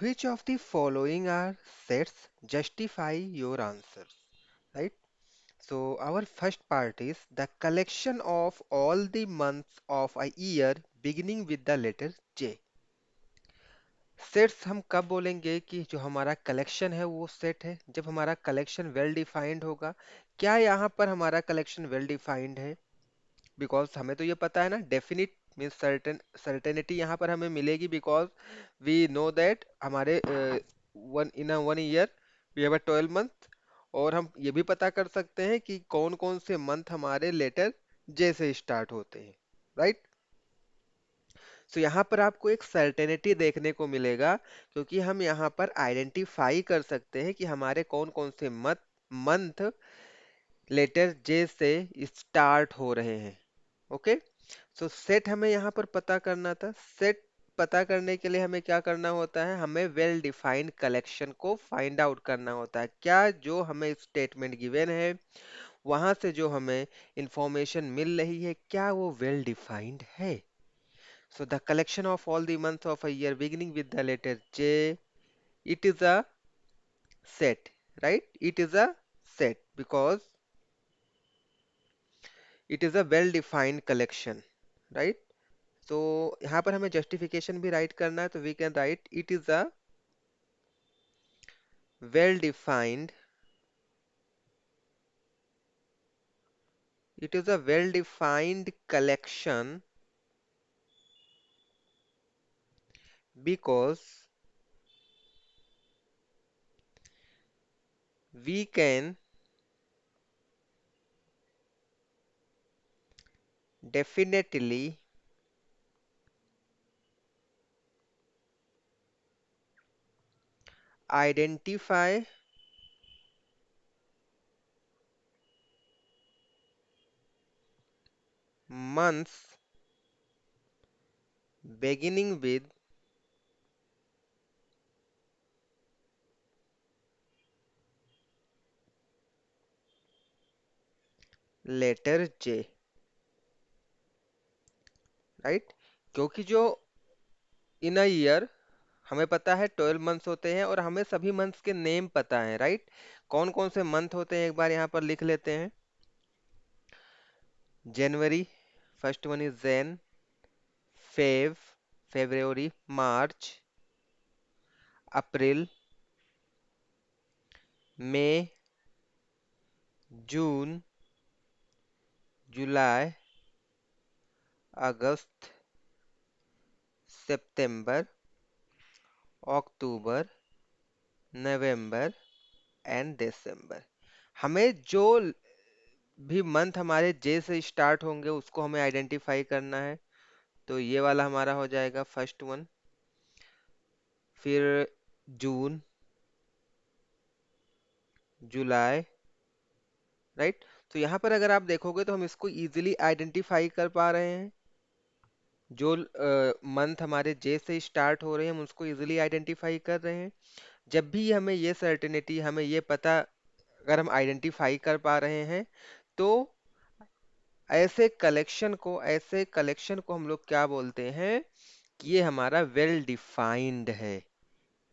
Which of the following are sets? Justify your answer. Right? So our first part is the collection of all the months of a year beginning with the letter J. Sets हम कब बोलेंगे कि जो हमारा collection है वो set है? जब हमारा कलेक्शन वेल डिफाइंड होगा। क्या यहाँ पर हमारा कलेक्शन वेल डिफाइंड है? बिकॉज हमें तो ये पता है ना, डेफिनिट मीन्स सर्टेनिटी यहाँ पर हमें मिलेगी, बिकॉज वी नो दैट हमारे one in a one year we have a 12 month. और हम ये भी पता कर सकते हैं कि कौन कौन से मंथ हमारे लेटर जे से स्टार्ट होते हैं। राइट। सो यहाँ पर आपको एक सर्टेनिटी देखने को मिलेगा, क्योंकि हम यहाँ पर आइडेंटिफाई कर सकते हैं कि हमारे कौन कौन से मंथ लेटर जे से स्टार्ट हो रहे हैं। ओके। सो सेट हमें यहाँ पर पता करना था। सेट पता करने के लिए हमें क्या करना होता है? हमें वेल डिफाइंड कलेक्शन को फाइंड आउट करना होता है। क्या जो हमें स्टेटमेंट गिवन है वहां से जो हमें इंफॉर्मेशन मिल रही है, क्या वो वेल डिफाइंड है? So the collection of all the months of a year beginning with the letter J, it is a set, right? It is a set because it is a well-defined collection, right? So यहाँ पर हमें justification भी write करना है, तो we can write well-defined, it is a well-defined collection because we can definitely identify months beginning with letter J, right. क्योंकि जो इन a year हमें पता है 12 मंथ्स होते हैं और हमें सभी मंथ्स के नेम पता है, राइट। कौन कौन से मंथ होते हैं एक बार यहाँ पर लिख लेते हैं। January, first one is Jan, Feb, February, March, April, May, June, July, August, September, October, November and December. हमें जो भी मंथ हमारे जे से स्टार्ट होंगे उसको हमें आइडेंटिफाई करना है। तो ये वाला हमारा हो जाएगा फर्स्ट वन। फिर जून, जुलाई, राइट। तो यहाँ पर अगर आप देखोगे तो हम इसको इजीली आइडेंटिफाई कर पा रहे हैं। जो मंथ हमारे जे से स्टार्ट हो रहे हैं हम उसको इजीली आइडेंटिफाई कर रहे हैं। जब भी हमें ये सर्टेनिटी, हमें ये पता अगर हम आइडेंटिफाई कर पा रहे हैं, तो ऐसे कलेक्शन को हम लोग क्या बोलते हैं कि ये हमारा वेल डिफाइंड है,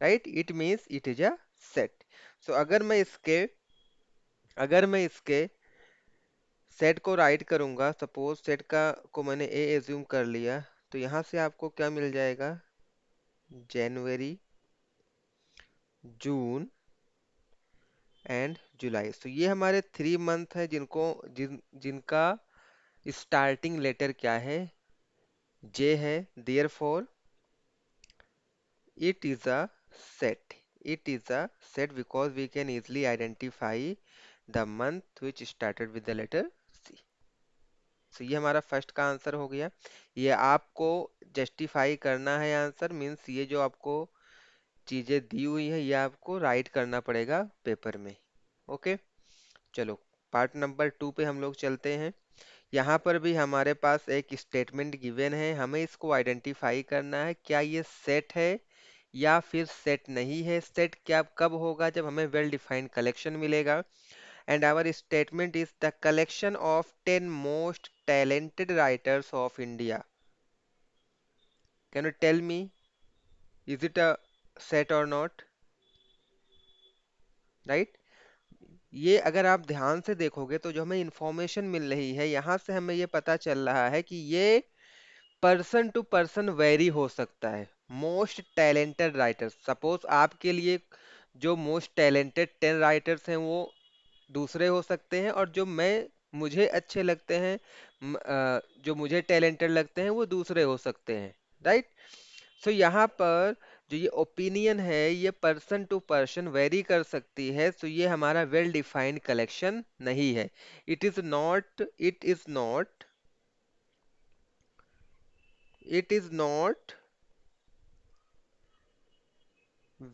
right. It means it is a set. So अगर मैं इसके सेट को राइट करूंगा, सपोज सेट का को मैंने ए एज्यूम कर लिया, तो यहाँ से आपको क्या मिल जाएगा? जनवरी, जून एंड जुलाई। तो ये हमारे 3 मंथ है जिनका स्टार्टिंग लेटर क्या है? जे है। देयर फॉर it is a set. It is a set because we can easily identify the month which started with the letter C. So ये हमारा फर्स्ट का आंसर हो गया। ये आपको जस्टिफाई करना है आंसर, मीन्स ये जो आपको चीजें दी हुई है ये आपको राइट करना पड़ेगा पेपर में। ओके। चलो पार्ट नंबर 2 पे हम लोग चलते हैं। यहाँ पर भी हमारे पास एक स्टेटमेंट गिवन है, हमें इसको आइडेंटिफाई करना है क्या ये सेट है या फिर सेट नहीं है। सेट क्या कब होगा? जब हमें वेल डिफाइंड कलेक्शन मिलेगा। And our statement is the collection of 10 most talented writers of India. Can you tell me, is it a set और नॉट, राइट। ये अगर आप ध्यान से देखोगे तो जो हमें इंफॉर्मेशन मिल रही है यहाँ से हमें ये पता चल रहा है कि ये पर्सन टू पर्सन वेरी हो सकता है। मोस्ट टैलेंटेड राइटर्स, सपोज आपके लिए जो मोस्ट टैलेंटेड 10 राइटर्स हैं वो दूसरे हो सकते हैं, और जो मुझे अच्छे लगते हैं, जो मुझे टैलेंटेड लगते हैं वो दूसरे हो सकते हैं, राइट। सो यहाँ पर जो ये ओपिनियन है ये पर्सन टू पर्सन वेरी कर सकती है, सो ये हमारा वेल डिफाइंड कलेक्शन नहीं है। It is not it is not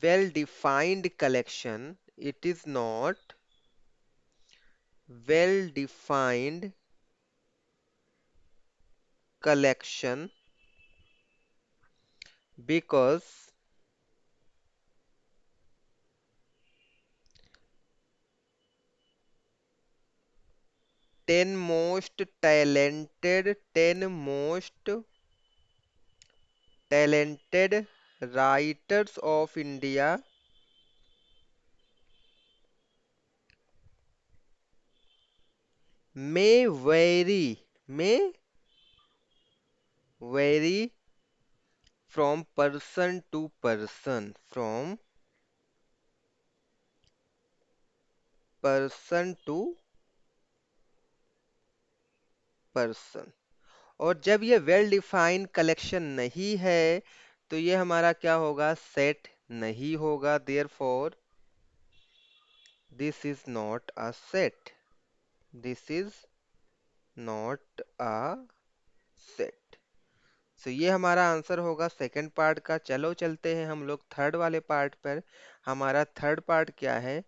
well defined collection. It is not well defined collection because 10 most talented writers of India may vary from person to person। और जब ये वेल डिफाइंड कलेक्शन नहीं है तो ये हमारा क्या होगा, सेट नहीं होगा। Therefore this is not a set, this is not a set. So ये हमारा आंसर होगा सेकंड पार्ट का। चलो चलते हैं हम लोग थर्ड वाले पार्ट पर। हमारा थर्ड पार्ट क्या है,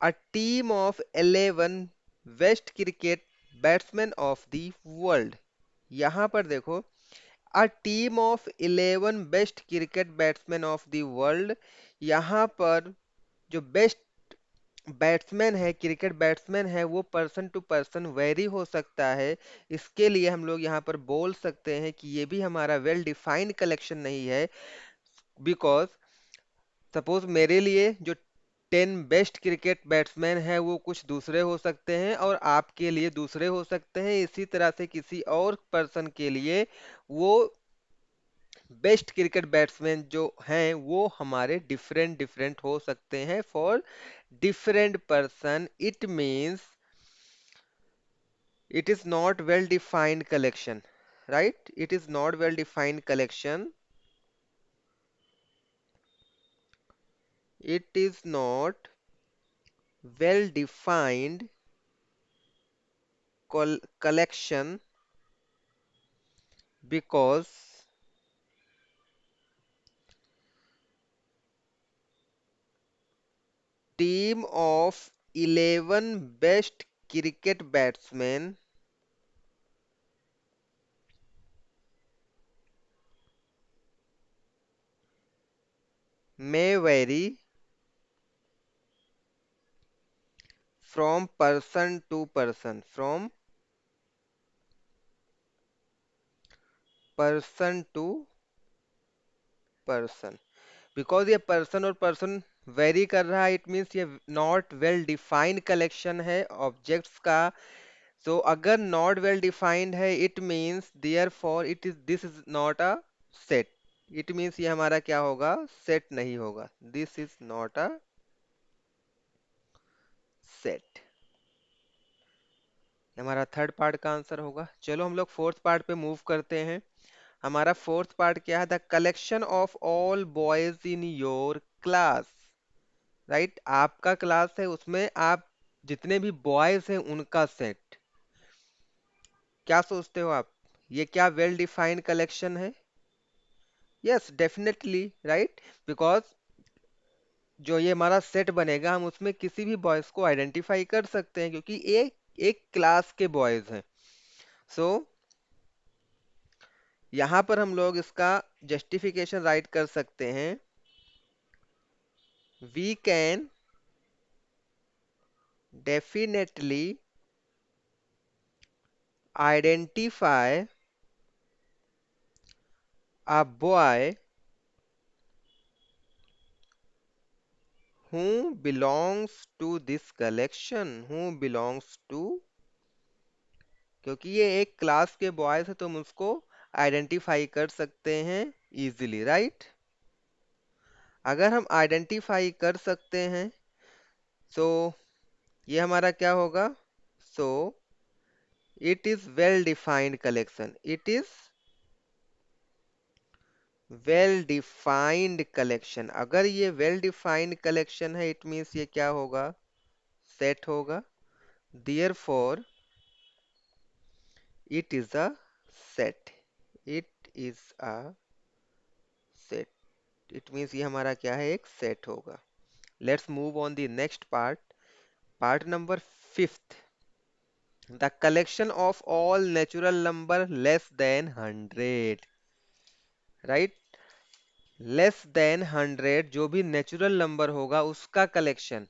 a team of 11 best cricket batsman of the world. यहाँ पर देखो, a team of 11 best cricket batsman of the world. यहाँ पर जो बेस्ट बैट्समैन है, क्रिकेट बैट्समैन है, वो पर्सन टू पर्सन वेरी हो सकता है। इसके लिए हम लोग यहाँ पर बोल सकते हैं कि ये भी हमारा वेल डिफाइंड कलेक्शन नहीं है। बिकॉज सपोज मेरे लिए जो 10 बेस्ट क्रिकेट बैट्समैन है वो कुछ दूसरे हो सकते हैं, और आपके लिए दूसरे हो सकते हैं। इसी तरह से किसी और पर्सन के लिए वो बेस्ट क्रिकेट बैट्समैन जो हैं वो हमारे डिफरेंट डिफरेंट हो सकते हैं for different person. It means it is not well defined collection, right? It is not well defined collection. It is not well defined collection because team of 11 best cricket batsmen may vary from person to person। Because ये person और person vary कर रहा है, it means ये not well defined collection है objects का। So अगर not well defined है it means there for it is this is not a set. It means ये हमारा क्या होगा, सेट नहीं होगा। This is not a set, हमारा थर्ड पार्ट का आंसर होगा। चलो हम लोग फोर्थ पार्ट पे मूव करते हैं। हमारा फोर्थ पार्ट क्या है, the collection of all boys in your class. Right, आपका क्लास है उसमें आप जितने भी बॉयज हैं उनका सेट। क्या सोचते हो आप, ये क्या वेल डिफाइंड कलेक्शन है? Yes definitely, right. बिकॉज जो ये हमारा सेट बनेगा हम उसमें किसी भी बॉयज को आइडेंटिफाई कर सकते हैं क्योंकि एक एक क्लास के बॉयज हैं। सो यहाँ पर हम लोग इसका जस्टिफिकेशन राइट कर सकते हैं, we can definitely identify a boy who belongs to this collection, who belongs to, क्योंकि ये एक क्लास के बॉयज है तो हम उसको आइडेंटिफाई कर सकते हैं इजीली, राइट। अगर हम आइडेंटिफाई कर सकते हैं सो ये हमारा क्या होगा, सो it is well defined collection, it is well defined collection. अगर ये वेल डिफाइंड कलेक्शन है इट मीन्स ये क्या होगा, सेट होगा। Therefore it is a set, it is a set, it means ये हमारा क्या है, एक सेट होगा। Let's move on the next part, part number fifth, the collection of all natural number less than 100, right. Less than 100 जो भी natural number होगा उसका कलेक्शन,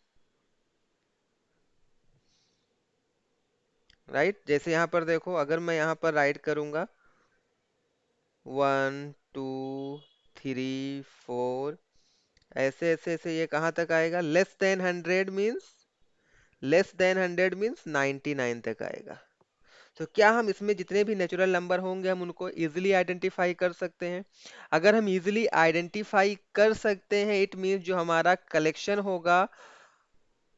राइट। जैसे यहाँ पर देखो, अगर मैं यहाँ पर राइट करूंगा 1 2 3 4, ऐसे ऐसे ऐसे ये कहाँ तक आएगा, less than 100 means, less than 100 means 99 तक आएगा। तो क्या हम इसमें जितने भी नेचुरल नंबर होंगे हम उनको इजीली आइडेंटिफाई कर सकते हैं। अगर हम इजीली आइडेंटिफाई कर सकते हैं इट मीन्स जो हमारा कलेक्शन होगा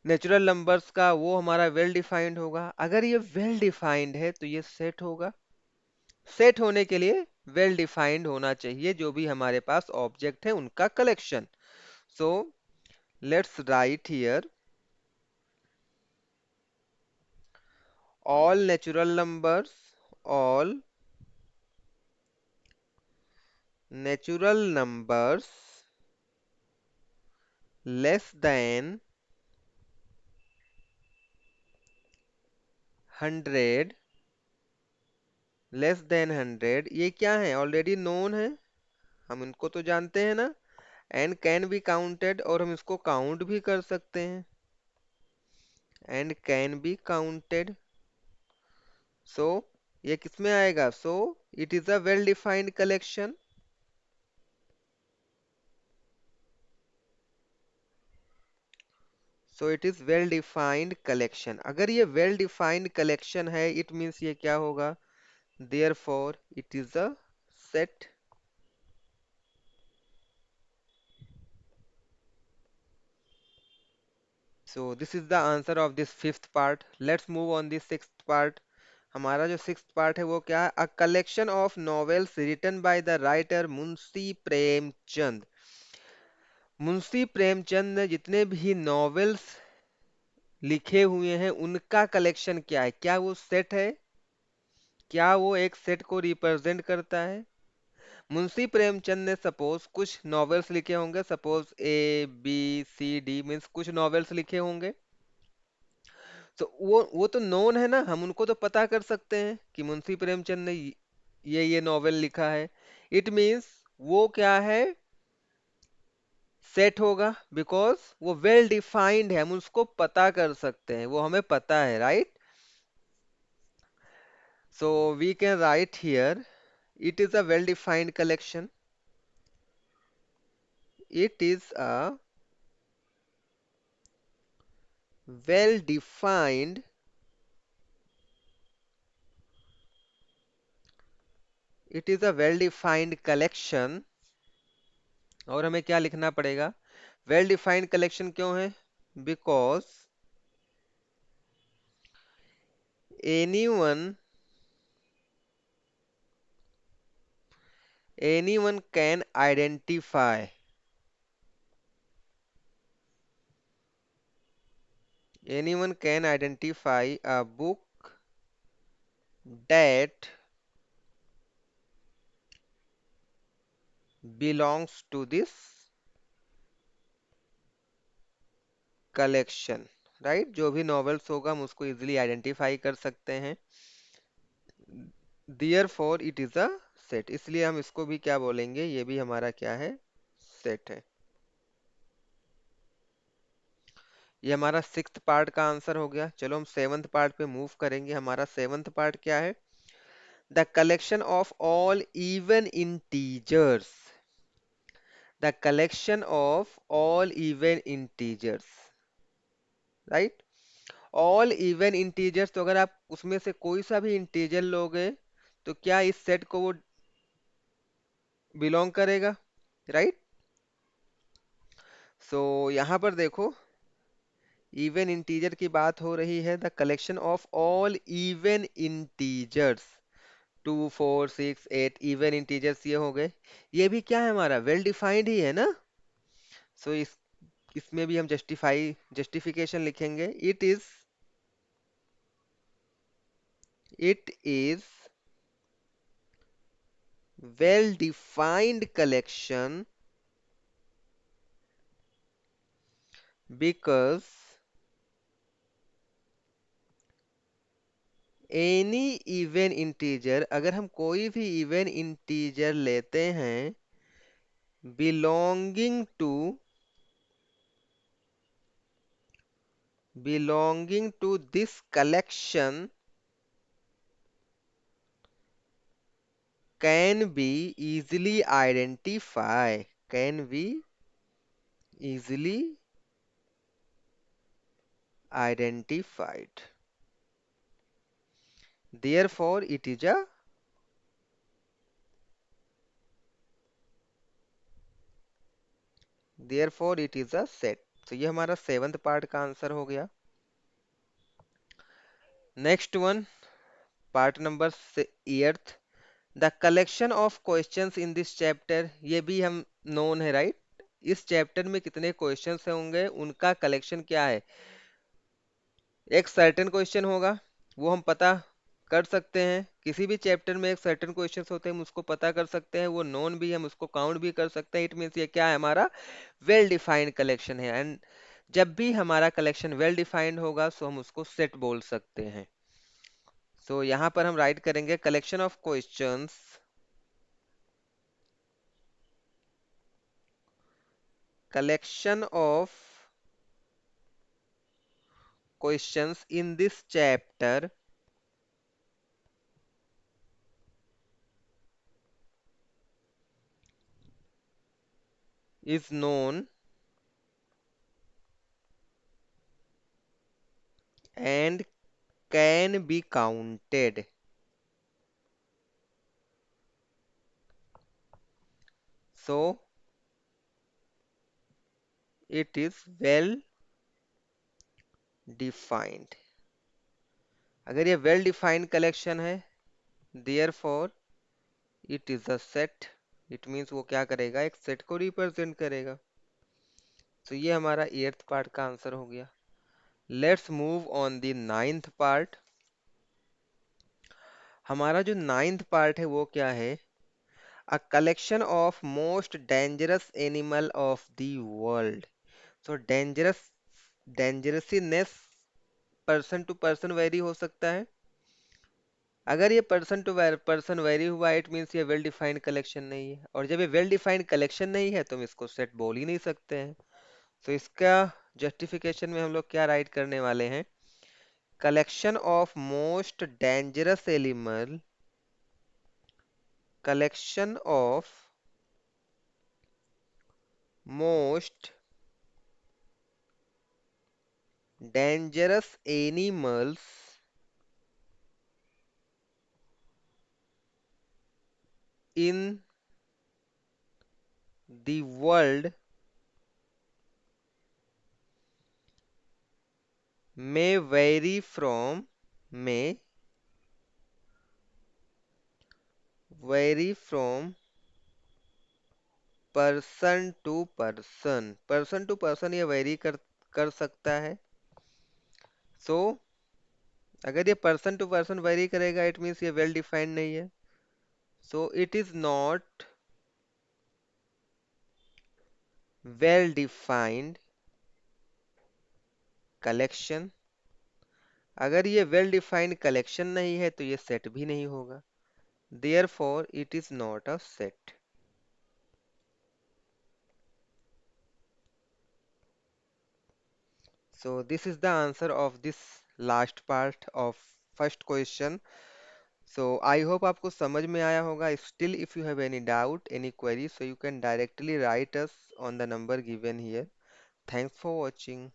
नेचुरल नंबर्स का वो हमारा वेल डिफाइंड होगा। अगर ये वेल डिफाइंड है तो ये सेट होगा। सेट होने के लिए वेल डिफाइंड होना चाहिए जो भी हमारे पास ऑब्जेक्ट है उनका collection. So let's write here all natural numbers, all natural numbers less than 100, less than 100 ये क्या है, ऑलरेडी नोन है, हम इनको तो जानते हैं ना। एंड कैन बी काउंटेड, और हम इसको काउंट भी कर सकते हैं, एंड कैन बी काउंटेड। सो ये किसमें आएगा, सो it is a well defined collection. So it is well defined collection. अगर ये वेल डिफाइंड कलेक्शन है इट मीन्स ये क्या होगा, therefore it is a set। So this is the answer of this fifth part. Let's move on the sixth part। हमारा जो sixth part है वो क्या है, a collection of novels written by the writer Munshi Premchand. Munshi Premchand ने जितने भी नॉवेल्स लिखे हुए हैं उनका कलेक्शन क्या है, क्या वो सेट है, क्या वो एक सेट को रिप्रेजेंट करता है। मुंशी प्रेमचंद ने सपोज कुछ नॉवेल्स लिखे होंगे, सपोज ABCD मीन्स कुछ नॉवेल्स लिखे होंगे। तो वो तो नोन है ना, हम उनको तो पता कर सकते हैं कि मुंशी प्रेमचंद ने ये नॉवेल लिखा है। इट मीन्स वो क्या है, सेट होगा, बिकॉज वो वेल डिफाइंड है, हम उसको पता कर सकते हैं, वो हमें पता है, right. So we can write here it is a well defined collection, it is a well defined, it is a well defined collection. और हमें क्या लिखना पड़ेगा, वेल डिफाइंड कलेक्शन क्यों है, because anyone anyone can identify, anyone can identify a book that belongs to this collection, right. जो भी novels होगा हम उसको इजीली आइडेंटिफाई कर सकते हैं। Therefore it is a set, इसलिए हम इसको भी क्या बोलेंगे, ये भी हमारा क्या है, सेट है। ये हमारा सिक्स्थ पार्ट का आंसर हो गया। चलो हम सेवंथ पार्ट पे मूव करेंगे। हमारा सेवंथ पार्ट क्या है, the collection of all even integers, the collection of all even integers, right. All even integers, तो अगर आप उसमें से कोई सा भी इंटीजर लोगे तो क्या इस सेट को वो बिलोंग करेगा, राइट। सो यहाँ पर देखो, इवन इंटीजर की बात हो रही है, the collection of all even integers, 2 4 6 8 even integers ये हो गए। ये भी क्या है, हमारा वेल डिफाइंड ही है ना। सो इसमें भी हम जस्टिफिकेशन लिखेंगे, it is well defined collection because any even integer, अगर हम कोई भी even integer लेते हैं belonging to this collection can be easily identified, therefore it is a set। तो ये हमारा सेवंथ पार्ट का आंसर हो गया। Next one, part number eighth, the collection of questions in this chapter, ये भी हम नोन है, राइट। इस चैप्टर में कितने क्वेश्चंस होंगे उनका कलेक्शन क्या है। एक सर्टेन क्वेश्चन होगा, वो हम पता कर सकते हैं, किसी भी चैप्टर में एक सर्टेन क्वेश्चंस होते हैं हम उसको पता कर सकते हैं, वो नोन भी, हम उसको काउंट भी कर सकते हैं। इट मीन्स ये क्या है, हमारा वेल डिफाइंड कलेक्शन है। एंड जब भी हमारा कलेक्शन वेल डिफाइंड होगा सो हम उसको सेट बोल सकते हैं। सो यहाँ पर हम राइट करेंगे collection of questions in this chapter is known and can be counted। So it is well defined। अगर ये well defined collection है, therefore it is a set। it means वो क्या करेगा, एक सेट को रिप्रेजेंट करेगा। तो ये हमारा एट्थ पार्ट का आंसर हो गया। Let's move on the ninth part. हमारा जो नाइन्थ पार्ट है वो क्या है, a collection of most dangerous animal of the world. तो डेंजरसनेस पर्सन टू पर्सन वेरी हो सकता है। अगर ये पर्सन टू पर्सन वेरी हुआ, इट मीन्स ये वेल डिफाइंड कलेक्शन नहीं है, और जब ये वेल डिफाइंड कलेक्शन नहीं है तो हम इसको सेट बोल ही नहीं सकते हैं। तो इसका जस्टिफिकेशन में हम लोग क्या राइट करने वाले हैं, collection of most dangerous animal, collection of most dangerous animals in the world may vary from may vary from person to person ये वेरी कर सकता है। सो अगर ये पर्सन टू पर्सन वेरी करेगा इट मीन्स ये वेल डिफाइंड नहीं है। So it is not well defined collection. अगर ये वेल डिफाइंड कलेक्शन नहीं है तो ये सेट भी नहीं होगा, therefore it is not a set. So this is the answer of this last part of first question. So I hope आपको समझ में आया होगा. Still if you have any doubt, any query, so you can directly right us on the number given here. Thanks for watching.